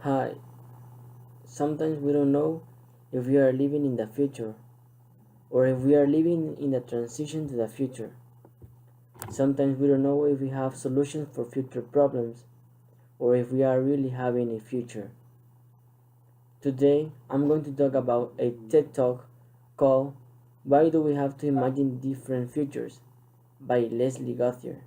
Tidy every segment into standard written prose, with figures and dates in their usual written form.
Hi, sometimes we don't know if we are living in the future or if we are living in the transition to the future. Sometimes we don't know if we have solutions for future problems or if we are really having a future. Today, I'm going to talk about a TED Talk called Why Do We Have to Imagine Different Futures by Leslie Gauthier.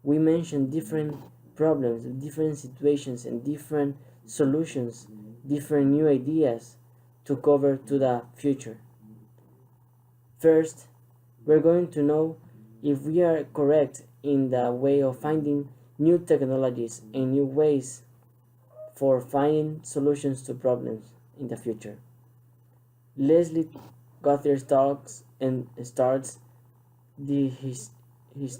We mentioned different problems, different situations, and different solutions, different new ideas to cover to the future. First, we're going to know if we are correct in the way of finding new technologies and new ways for finding solutions to problems in the future. Leslie Gauthier talks and starts his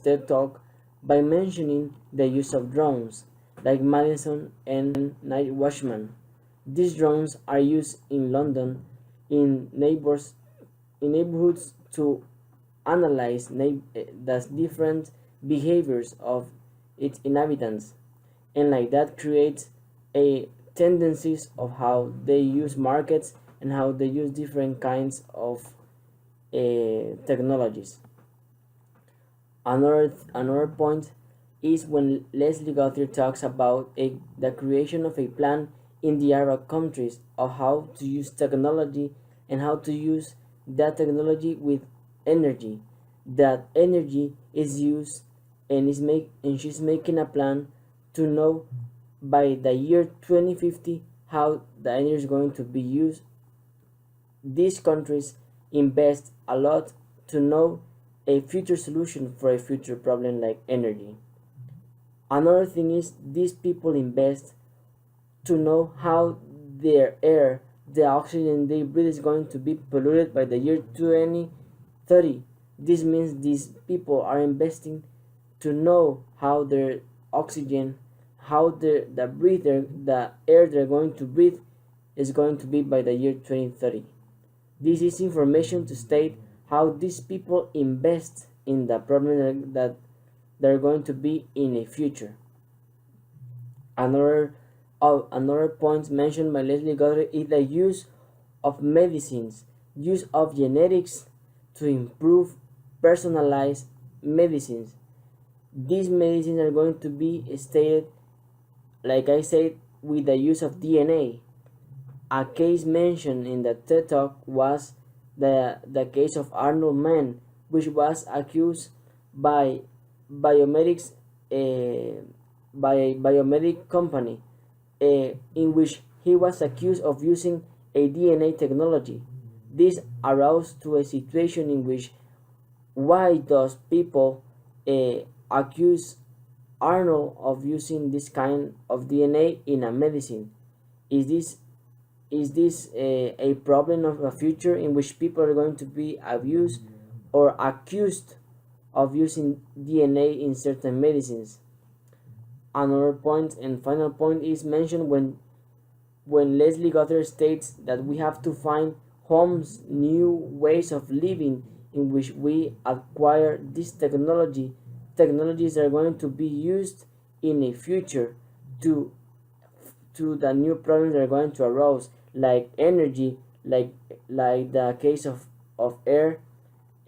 TED Talk by mentioning the use of drones like Madison and Night Watchman. These drones are used in London in neighborhoods to analyze the different behaviors of its inhabitants, and like that creates a tendencies of how they use markets and how they use different kinds of technologies. Another point is when Leslie Gauthier talks about the creation of a plan in the Arab countries of how to use technology and how to use that technology with energy. That energy is used and she's making a plan to know by the year 2050 how the energy is going to be used. These countries invest a lot to know a future solution for a future problem like energy. Another thing is these people invest to know how their air, the oxygen they breathe is going to be polluted by the year 2030. This means these people are investing to know how their oxygen, how the air they're going to breathe is going to be by the year 2030. This is information to state how these people invest in the problem that they're going to be in a future. Another point mentioned by Leslie Godfrey is the use of medicines, use of genetics to improve personalized medicines. These medicines are going to be stated, like I said, with the use of DNA. A case mentioned in the TED Talk was the case of Arnold Mann, which was accused by biomedics by a biomedic company in which he was accused of using a DNA technology. This aroused to a situation in which why does people accuse Arnold of using this kind of DNA in a medicine? Is this a problem of a future in which people are going to be abused or accused of using DNA in certain medicines? Another point and final point is mentioned when Leslie Gauthier states that we have to find homes, new ways of living in which we acquire this technology. Technologies are going to be used in a future to the new problems that are going to arise, like energy, like the case of air,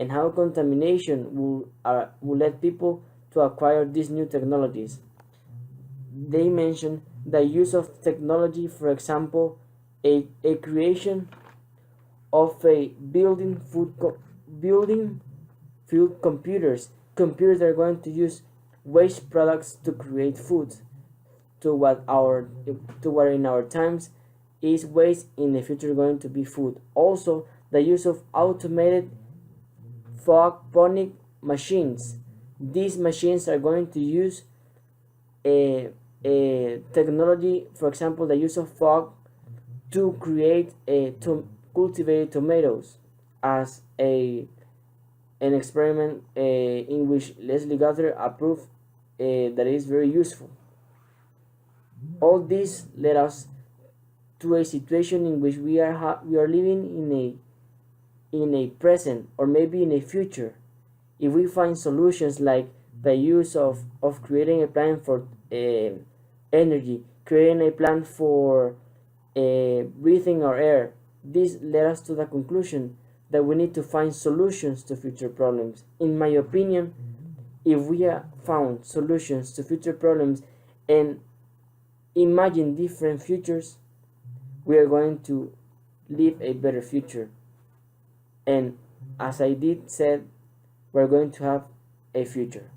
and how contamination will let people to acquire these new technologies. They mention the use of technology, for example, a creation of a building field computers that are going to use waste products to create food to what in our times is waste, in the future going to be food. Also, the use of automated phonic machines. These machines are going to use a technology, for example, the use of fog to create to cultivate tomatoes as an experiment in which Leslie Gauthier approved that is very useful. All this led us to a situation in which we are living in a present or maybe in a future. If we find solutions like the use of creating a plan for energy, creating a plan for breathing our air. This led us to the conclusion that we need to find solutions to future problems. In my opinion, if we have found solutions to future problems and imagine different futures, we are going to live a better future. And as I did said, we're going to have a future.